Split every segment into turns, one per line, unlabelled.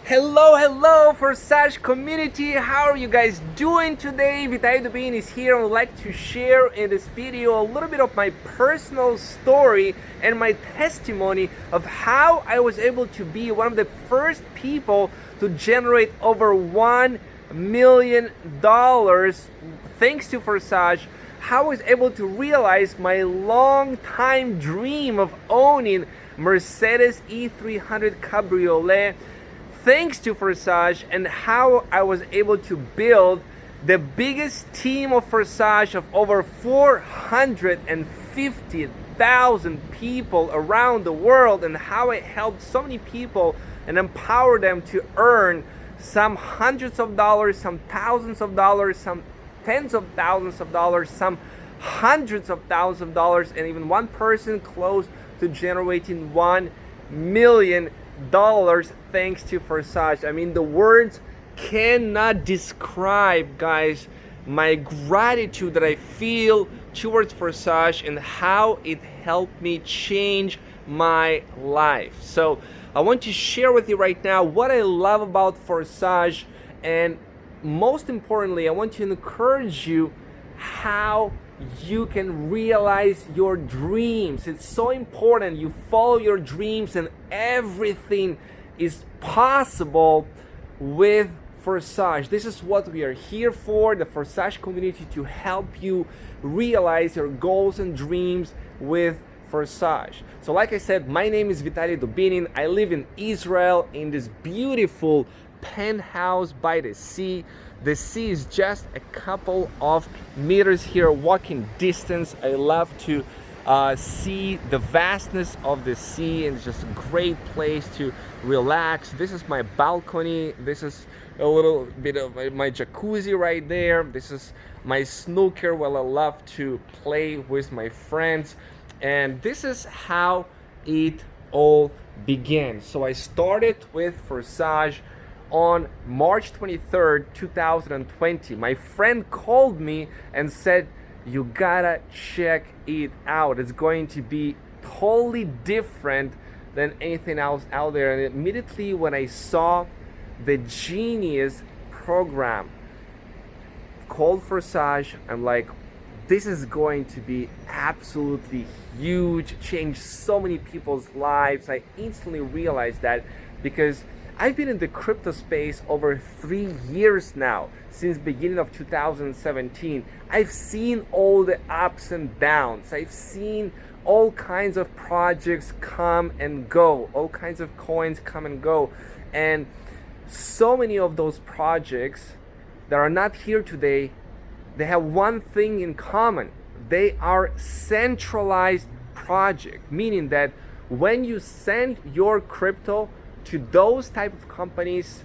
Hello, Forsage community. How are you guys doing today? Vitaliy Dubinin is here. I would like to share in this video a little bit of my personal story and my testimony of how I was able to be one of the first people to generate over $1 million thanks to Forsage. How I was able to realize my long time dream of owning Mercedes E300 Cabriolet thanks to Forsage, and how I was able to build the biggest team of Forsage of over 450,000 people around the world, and how it helped so many people and empowered them to earn some hundreds of dollars, some thousands of dollars, some tens of thousands of dollars, some hundreds of thousands of dollars, and even one person close to generating $1 million thanks to Forsage. I mean, the words cannot describe, guys, my gratitude that I feel towards Forsage and how it helped me change my life. So I want to share with you right now what I love about Forsage, and most importantly, I want to encourage you how you can realize your dreams. It's so important you follow your dreams, and everything is possible with Forsage. This is what we are here for, the Forsage community, to help you realize your goals and dreams with Forsage. So like I said, my name is Vitaliy Dubinin. I live in Israel in this beautiful penthouse by the sea. The sea is just a couple of meters here, walking distance. I love to see the vastness of the sea, and it's just a great place to relax. This is my balcony. This is a little bit of my jacuzzi right there. This is my snooker where I love to play with my friends. And this is how it all began. So I started with Forsage on March 23rd, 2020. My friend called me and said, you gotta check it out. It's going to be totally different than anything else out there. And immediately when I saw the Genius program called Forsage, I'm like, this is going to be absolutely huge, change so many people's lives. I instantly realized that because I've been in the crypto space over 3 years now, since beginning of 2017. I've seen all the ups and downs. I've seen all kinds of projects come and go, all kinds of coins come and go. And so many of those projects that are not here today, they have one thing in common. They are centralized projects, meaning that when you send your crypto to those type of companies,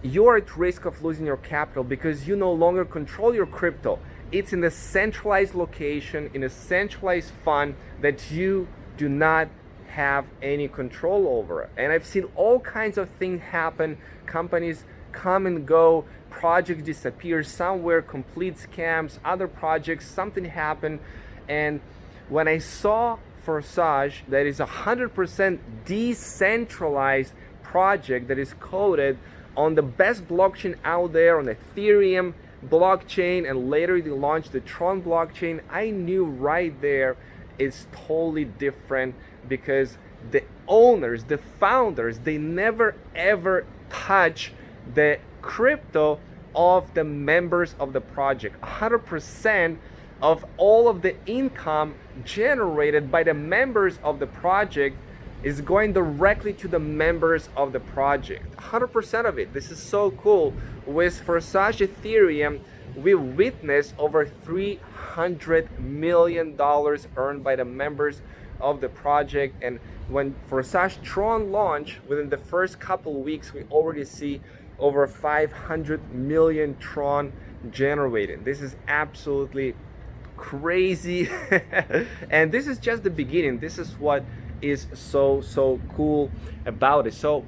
you're at risk of losing your capital because you no longer control your crypto. It's in a centralized location, in a centralized fund that you do not have any control over. And I've seen all kinds of things happen. Companies come and go, projects disappear somewhere, complete scams, other projects, something happened. And when I saw Forsage, that is 100% decentralized project that is coded on the best blockchain out there, on Ethereum blockchain, and later they launched the Tron blockchain, I knew right there it's totally different, because the owners, the founders, they never ever touch the crypto of the members of the project. 100% of all of the income generated by the members of the project is going directly to the members of the project. 100% of it. This is so cool. With Forsage Ethereum, we witnessed over $300 million earned by the members of the project. And when Forsage Tron launched, within the first couple of weeks, we already see over 500 million Tron generated. This is absolutely crazy. And this is just the beginning. This is what is so cool about it. So,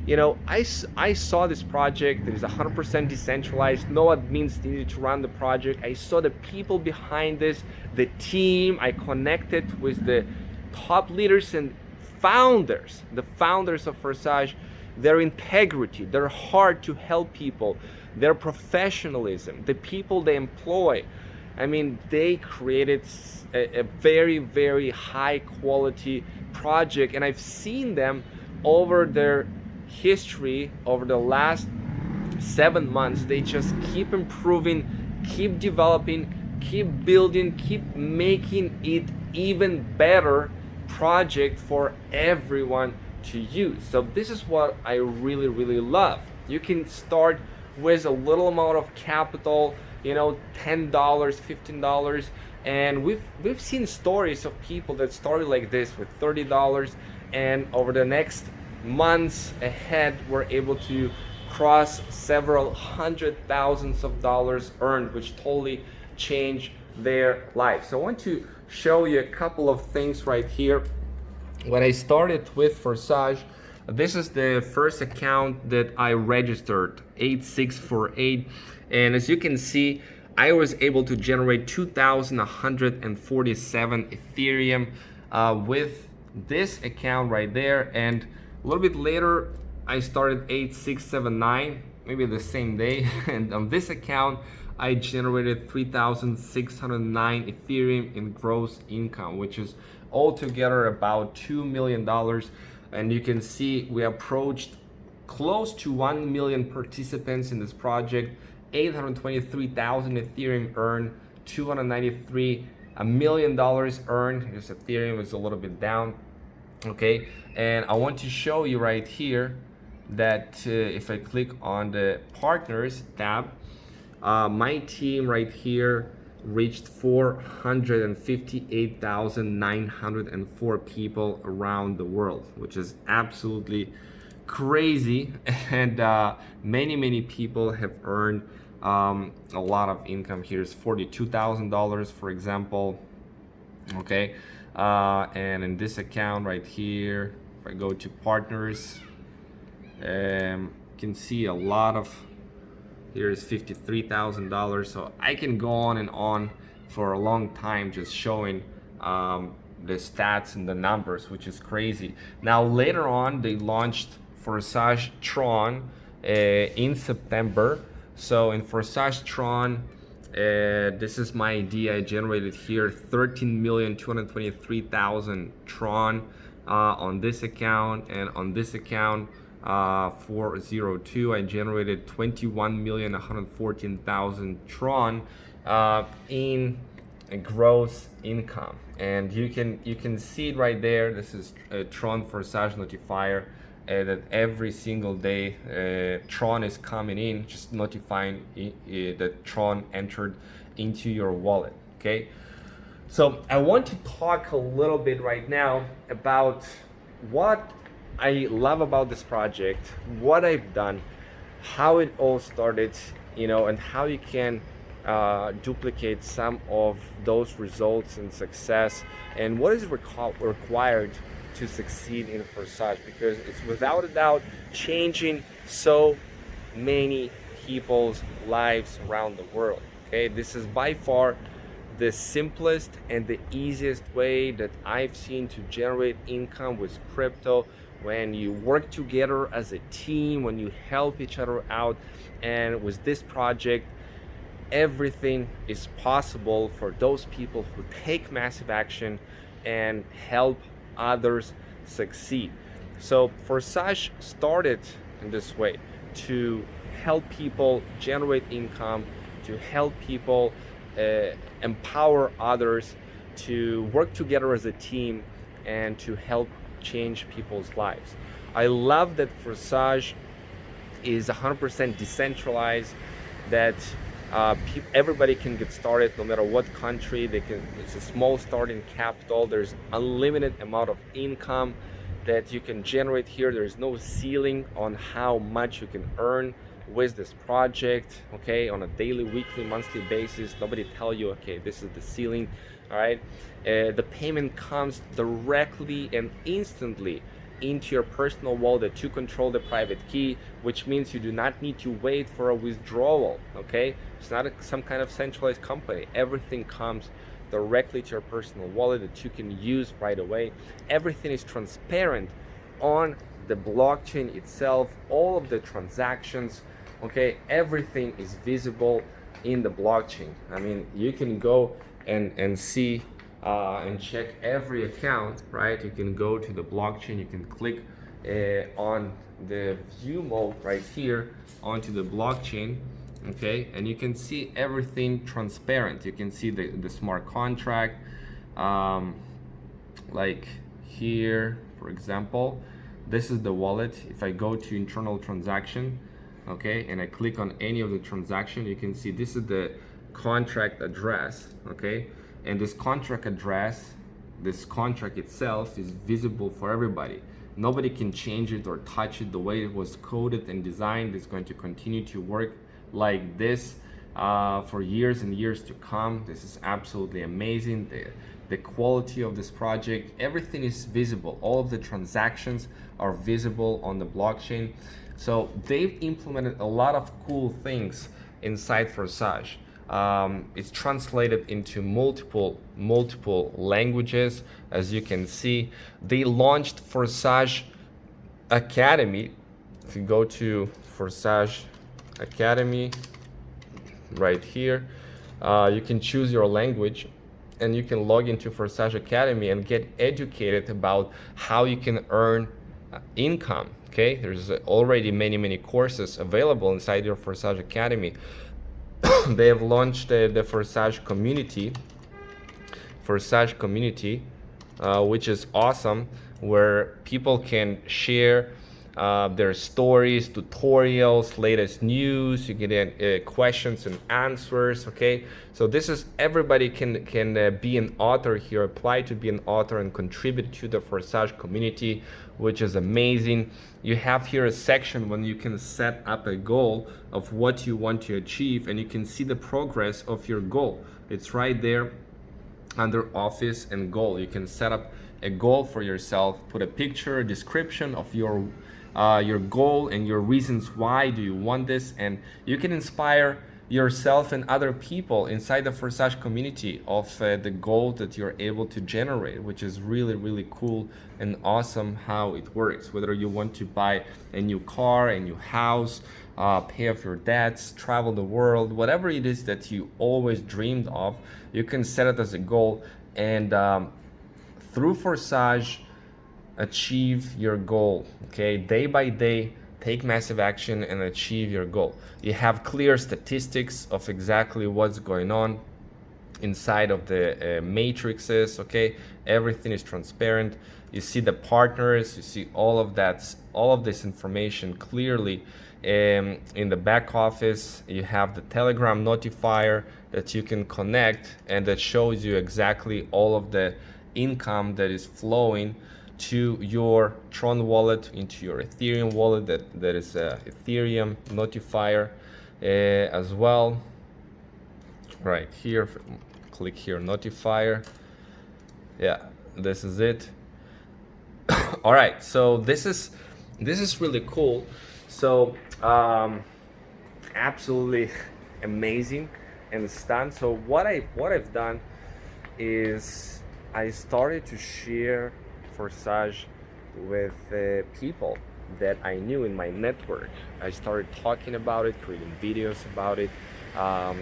you know, I saw this project that is 100% decentralized, no admins needed to run the project. I saw the people behind this, the team. I connected with the top leaders and founders, the founders of Forsage, their integrity, their heart to help people, their professionalism, the people they employ. I mean, they created a very, very high quality project, and I've seen them over their history, over the last 7 months. They just keep improving, keep developing, keep building, keep making it even better project for everyone to use. So this is what I really, really love. You can start with a little amount of capital, you know, $10, $15, and we've seen stories of people that started like this with $30, and over the next months ahead were able to cross several hundred thousands of dollars earned, which totally changed their life. So I want to show you a couple of things right here. When I started with Forsage, this is the first account that I registered, 8648, and as you can see, I was able to generate 2,147 Ethereum with this account right there. And a little bit later, I started 8679, maybe the same day, and on this account, I generated 3,609 Ethereum in gross income, which is altogether about $2 million. And you can see we approached close to 1 million participants in this project, 823,000 Ethereum earned, 293 $1 million earned. This Ethereum is a little bit down, okay? And I want to show you right here that if I click on the partners tab, my team right here reached 458,904 people around the world, which is absolutely crazy. And many people have earned a lot of income. Here's $42,000, for example, okay? And in this account right here, if I go to partners, you can see a lot of, here's $53,000. So I can go on and on for a long time just showing the stats and the numbers, which is crazy. Now later on, they launched Forsage Tron in September. So in Forsage Tron, this is my idea. I generated here 13,223,000 Tron on this account, and on this account 402, I generated 21,114,000 Tron in a gross income. And you can see it right there. This is a Tron Forsage notifier. That every single day Tron is coming in, just notifying that Tron entered into your wallet. Okay, so I want to talk a little bit right now about what I love about this project, what I've done, how it all started, you know, and how you can duplicate some of those results and success, and what is required to succeed in Forsage, because it's without a doubt changing so many people's lives around the world. Okay, this is by far the simplest and the easiest way that I've seen to generate income with crypto, when you work together as a team, when you help each other out. And with this project, everything is possible for those people who take massive action and help others succeed. So Forsage started in this way, to help people generate income, to help people empower others, to work together as a team, and to help change people's lives. I love that Forsage is 100% decentralized, that everybody can get started no matter what country. They can. It's a small starting capital. There's unlimited amount of income that you can generate here. There's no ceiling on how much you can earn with this project, okay, on a daily, weekly, monthly basis. Nobody tell you, okay, this is the ceiling. All right, the payment comes directly and instantly into your personal wallet to control the private key, which means you do not need to wait for a withdrawal. Okay, it's not some kind of centralized company. Everything comes directly to your personal wallet that you can use right away. Everything is transparent on the blockchain itself, all of the transactions, okay, everything is visible in the blockchain. I mean, you can go and see and check every account, right? You can go to the blockchain, you can click on the view mode right here onto the blockchain, okay, and you can see everything transparent. You can see the smart contract, like here, for example, this is the wallet. If I go to internal transaction, okay, and I click on any of the transaction, you can see this is the contract address, okay, and this contract address, this contract itself is visible for everybody. Nobody can change it or touch it. The way it was coded and designed is going to continue to work like this for years and years to come. This is absolutely amazing. The quality of this project, everything is visible. All of the transactions are visible on the blockchain. So they've implemented a lot of cool things inside Forsage. It's translated into multiple languages. As you can see, they launched Forsage Academy. If you go to Forsage Academy right here, you can choose your language and you can log into Forsage Academy and get educated about how you can earn income. Okay, there's already many courses available inside your Forsage Academy. They have launched the Forsage community, which is awesome, where people can share their stories, tutorials, latest news. You get questions and answers. Okay, so this is everybody can be an author here, apply to be an author and contribute to the Forsage community, which is amazing. You have here a section when you can set up a goal of what you want to achieve, and you can see the progress of your goal. It's right there under office and goal. You can set up a goal for yourself, put a picture, a description of your goal and your reasons why do you want this, and you can inspire yourself and other people inside the Forsage community of the goal that you're able to generate, which is really cool and awesome how it works. Whether you want to buy a new car, a new house, pay off your debts, travel the world, whatever it is that you always dreamed of, you can set it as a goal, and through Forsage, achieve your goal. Okay, day by day, take massive action and achieve your goal. You have clear statistics of exactly what's going on inside of the matrices. Okay, everything is transparent. You see the partners, you see all of this information clearly in the back office. You have the Telegram notifier that you can connect, and that shows you exactly all of the income that is flowing to your Tron wallet, into your Ethereum wallet. That is a Ethereum notifier as well. Right here, click here, notifier. Yeah, this is it. All right, so this is really cool. So absolutely amazing and stunned. So what I've done is I started to share Forsage with people that I knew in my network. I started talking about it, creating videos about it on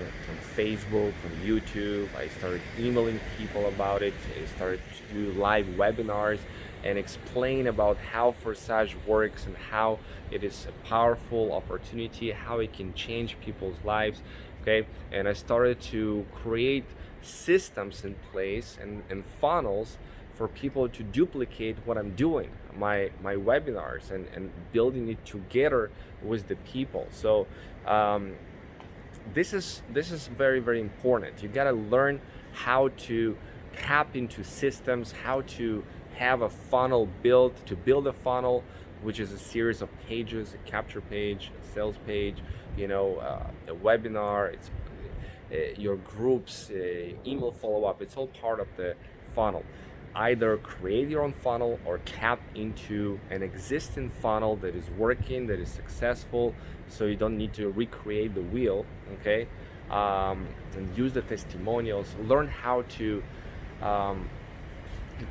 Facebook, on YouTube. I started emailing people about it. I started to do live webinars and explain about how Forsage works and how it is a powerful opportunity, how it can change people's lives. Okay, and I started to create systems in place and funnels for people to duplicate what I'm doing, my webinars, and building it together with the people. So this is very important. You gotta learn how to tap into systems, how to have a funnel built, to build a funnel, which is a series of pages, a capture page, a sales page, a webinar, it's your groups, email follow-up. It's all part of the funnel. Either create your own funnel or tap into an existing funnel that is working, that is successful, so you don't need to recreate the wheel. Okay, and use the testimonials. Learn how to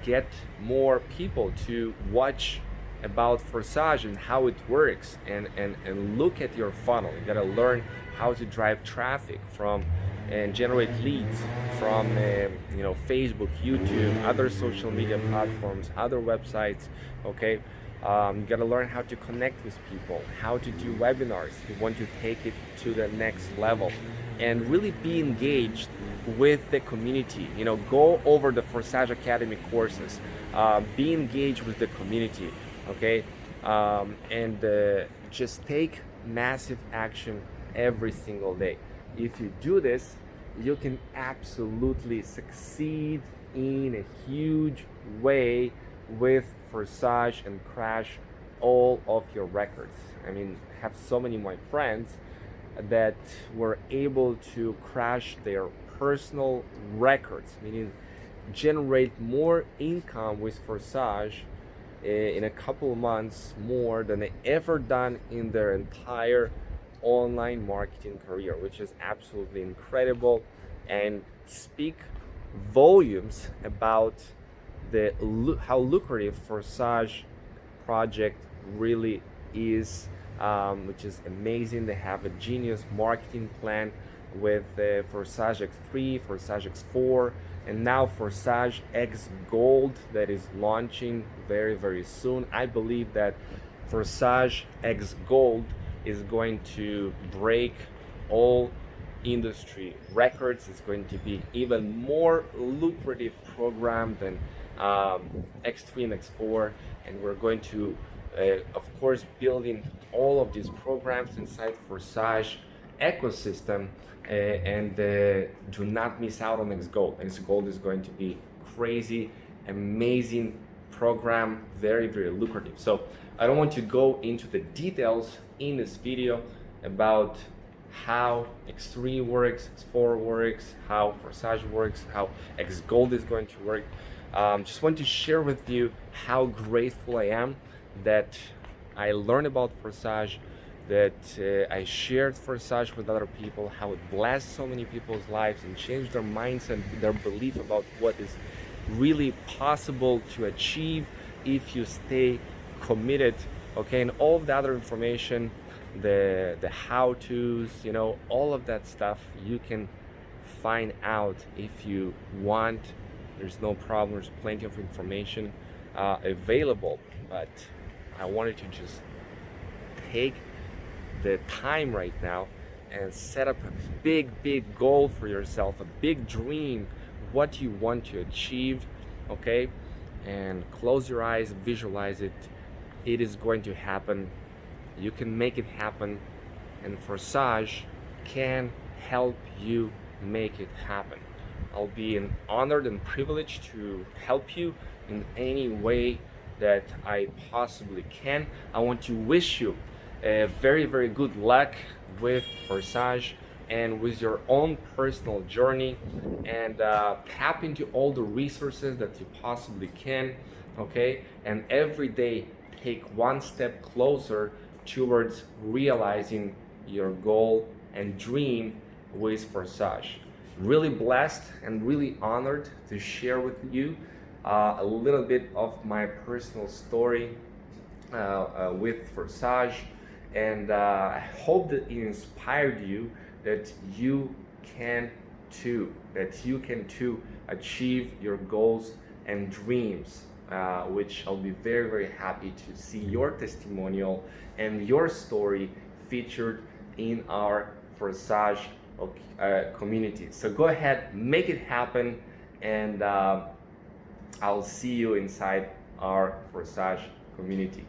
get more people to watch about Forsage and how it works, and look at your funnel. You gotta learn how to drive traffic from and generate leads from Facebook, YouTube, other social media platforms, other websites. Okay, you gotta learn how to connect with people, how to do webinars if you want to take it to the next level, and really be engaged with the community. Go over the Forsage Academy courses, be engaged with the community. Okay, and just take massive action every single day. If you do this, you can absolutely succeed in a huge way with Forsage and crash all of your records. I mean, I have so many of my friends that were able to crash their personal records, meaning generate more income with Forsage in a couple of months more than they ever done in their entire online marketing career, which is absolutely incredible and speak volumes about how lucrative Forsage project really is, which is amazing. They have a genius marketing plan with Forsage X3, Forsage X4, and now Forsage X Gold that is launching very, very soon. I believe that Forsage X Gold is going to break all industry records. It's going to be even more lucrative program than X3 and X4, and we're going to of course building all of these programs inside Forsage ecosystem, and do not miss out on X Gold. X Gold is going to be crazy, amazing program, very, very lucrative. So I don't want to go into the details in this video about how X3 works, X4 works, how Forsage works, how X Gold is going to work. Just want to share with you how grateful I am that I learned about Forsage, that I shared Forsage with other people, how it blessed so many people's lives and changed their mindset, their belief about what is really possible to achieve if you stay committed. Okay, and all of the other information, the how-tos, all of that stuff you can find out if you want. There's no problem, there's plenty of information available, but I wanted to just take the time right now and set up a big goal for yourself, a big dream, what you want to achieve. Okay, and close your eyes, visualize it. It is going to happen. You can make it happen, and Forsage can help you make it happen. I'll be honored and privileged to help you in any way that I possibly can. I want to wish you a very, very good luck with Forsage and with your own personal journey, and tap into all the resources that you possibly can. Okay, and every day take one step closer towards realizing your goal and dream with Forsage. Really blessed and really honored to share with you a little bit of my personal story with Forsage, and I hope that it inspired you, that you can too, achieve your goals and dreams, which I'll be very, very happy to see your testimonial and your story featured in our Forsage community. So go ahead, make it happen, and I'll see you inside our Forsage community.